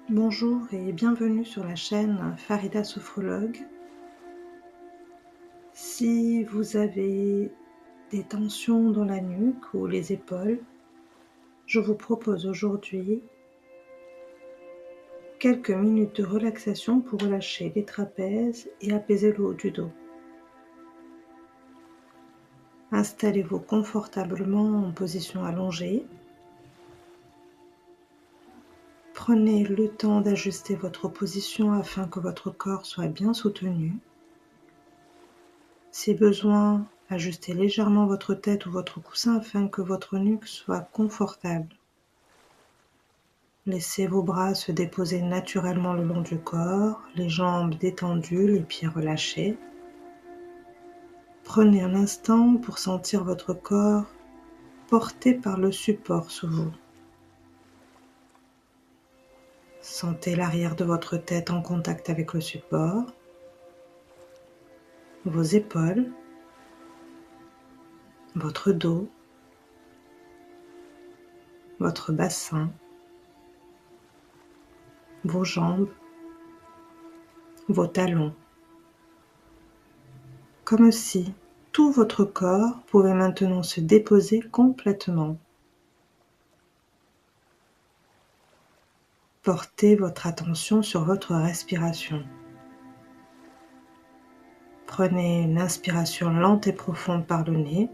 Bonjour et bienvenue sur la chaîne Farida Sophrologue. Si vous avez des tensions dans la nuque ou les épaules, je vous propose aujourd'hui quelques minutes de relaxation pour relâcher les trapèzes et apaiser le haut du dos. Installez-vous confortablement en position allongée. Prenez le temps d'ajuster votre position afin que votre corps soit bien soutenu. Si besoin, ajustez légèrement votre tête ou votre coussin afin que votre nuque soit confortable. Laissez vos bras se déposer naturellement le long du corps, les jambes détendues, les pieds relâchés. Prenez un instant pour sentir votre corps porté par le support sous vous. Sentez l'arrière de votre tête en contact avec le support, vos épaules, votre dos, votre bassin, vos jambes, vos talons. Comme si tout votre corps pouvait maintenant se déposer complètement. Portez votre attention sur votre respiration. Prenez une inspiration lente et profonde par le nez,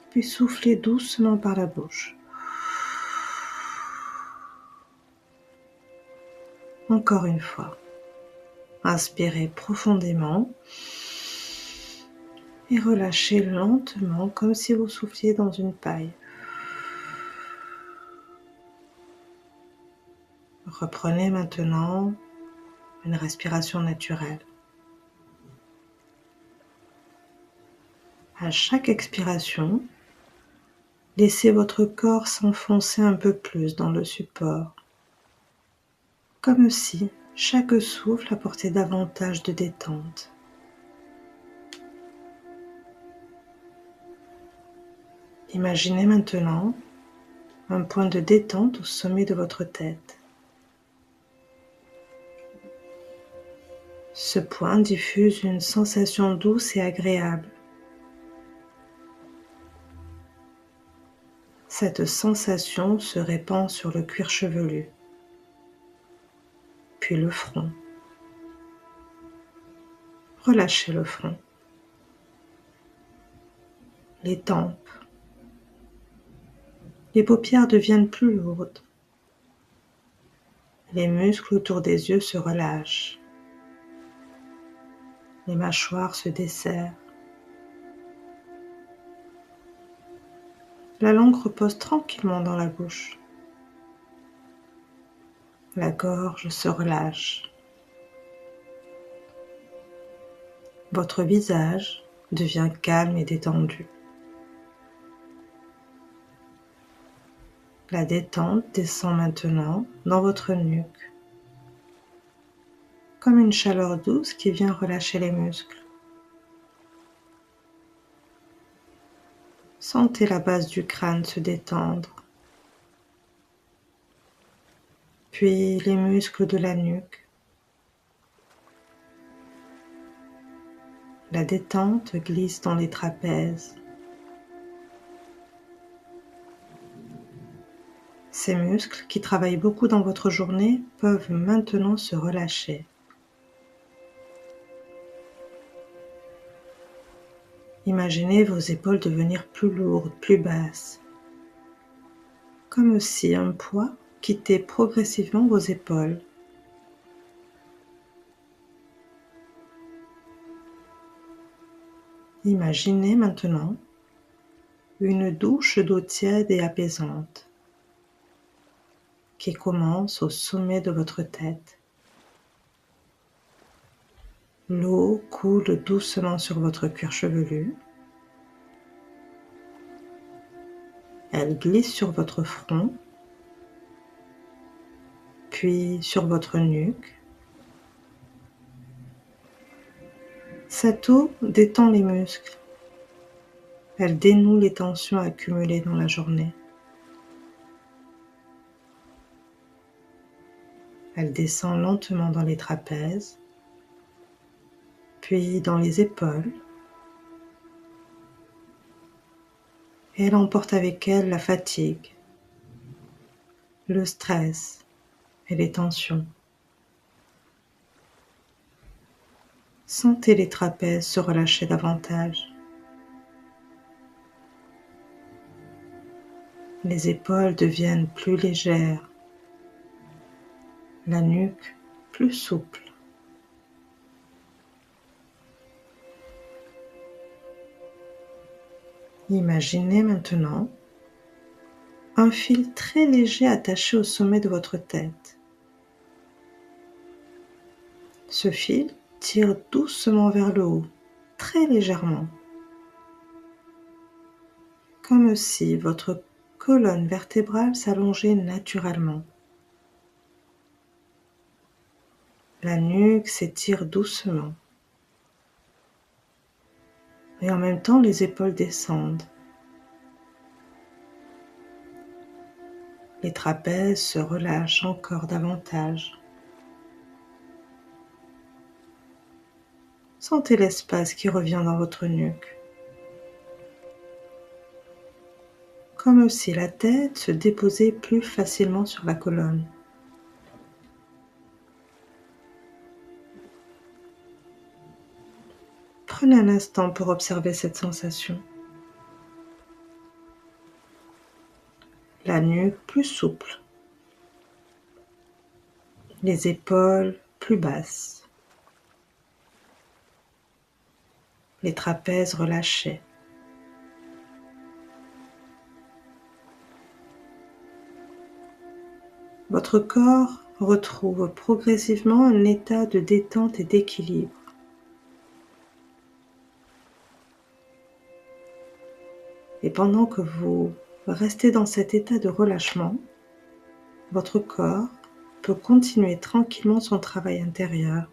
puis soufflez doucement par la bouche. Encore une fois, inspirez profondément et relâchez lentement comme si vous souffliez dans une paille. Reprenez maintenant une respiration naturelle. À chaque expiration, laissez votre corps s'enfoncer un peu plus dans le support, comme si chaque souffle apportait davantage de détente. Imaginez maintenant un point de détente au sommet de votre tête. Ce point diffuse une sensation douce et agréable. Cette sensation se répand sur le cuir chevelu, puis le front. Relâchez le front, les tempes. Les paupières deviennent plus lourdes. Les muscles autour des yeux se relâchent. Les mâchoires se desserrent. La langue repose tranquillement dans la bouche. La gorge se relâche. Votre visage devient calme et détendu. La détente descend maintenant dans votre nuque, comme une chaleur douce qui vient relâcher les muscles. Sentez la base du crâne se détendre, puis les muscles de la nuque. La détente glisse dans les trapèzes. Ces muscles, qui travaillent beaucoup dans votre journée, peuvent maintenant se relâcher. Imaginez vos épaules devenir plus lourdes, plus basses, comme si un poids quittait progressivement vos épaules. Imaginez maintenant une douche d'eau tiède et apaisante qui commence au sommet de votre tête. L'eau coule doucement sur votre cuir chevelu. Elle glisse sur votre front, puis sur votre nuque. Cette eau détend les muscles. Elle dénoue les tensions accumulées dans la journée. Elle descend lentement dans les trapèzes, puis dans les épaules, et elle emporte avec elle la fatigue, le stress et les tensions. Sentez les trapèzes se relâcher davantage. Les épaules deviennent plus légères, la nuque plus souple. Imaginez maintenant un fil très léger attaché au sommet de votre tête. Ce fil tire doucement vers le haut, très légèrement, comme si votre colonne vertébrale s'allongeait naturellement. La nuque s'étire doucement. Et en même temps, les épaules descendent. Les trapèzes se relâchent encore davantage. Sentez l'espace qui revient dans votre nuque. Comme si la tête se déposait plus facilement sur la colonne. Prenez un instant pour observer cette sensation. La nuque plus souple. Les épaules plus basses. Les trapèzes relâchés. Votre corps retrouve progressivement un état de détente et d'équilibre. Et pendant que vous restez dans cet état de relâchement, votre corps peut continuer tranquillement son travail intérieur.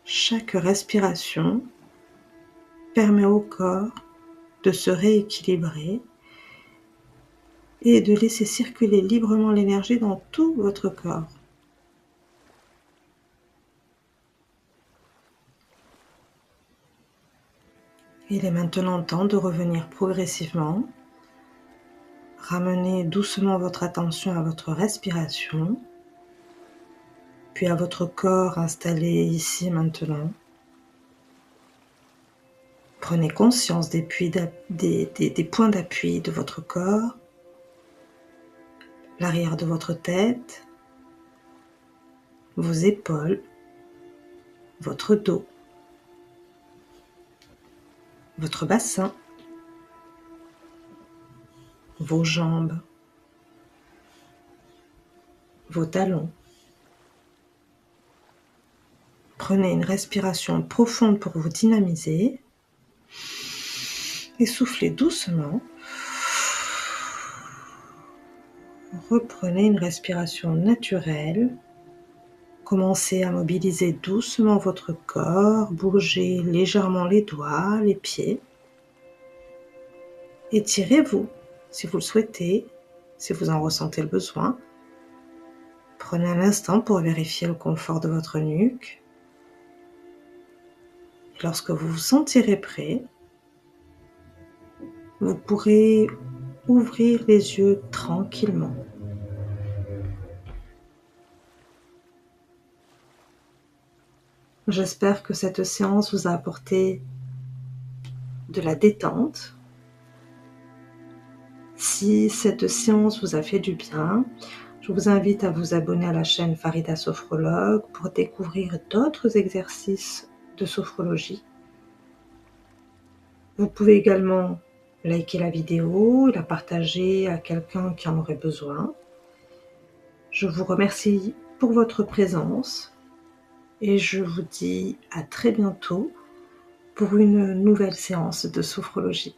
Chaque respiration permet au corps de se rééquilibrer et de laisser circuler librement l'énergie dans tout votre corps. Il est maintenant temps de revenir progressivement. Ramenez doucement votre attention à votre respiration, puis à votre corps installé ici maintenant. Prenez conscience des points d'appui de votre corps, l'arrière de votre tête, vos épaules, votre dos, votre bassin, vos jambes, vos talons. Prenez une respiration profonde pour vous dynamiser et soufflez doucement. Reprenez une respiration naturelle. Commencez à mobiliser doucement votre corps, bougez légèrement les doigts, les pieds. Étirez-vous si vous le souhaitez, si vous en ressentez le besoin. Prenez un instant pour vérifier le confort de votre nuque. Et lorsque vous vous sentirez prêt, vous pourrez ouvrir les yeux tranquillement. J'espère que cette séance vous a apporté de la détente. Si cette séance vous a fait du bien, je vous invite à vous abonner à la chaîne Farida Sophrologue pour découvrir d'autres exercices de sophrologie. Vous pouvez également liker la vidéo et la partager à quelqu'un qui en aurait besoin. Je vous remercie pour votre présence et je vous dis à très bientôt pour une nouvelle séance de sophrologie.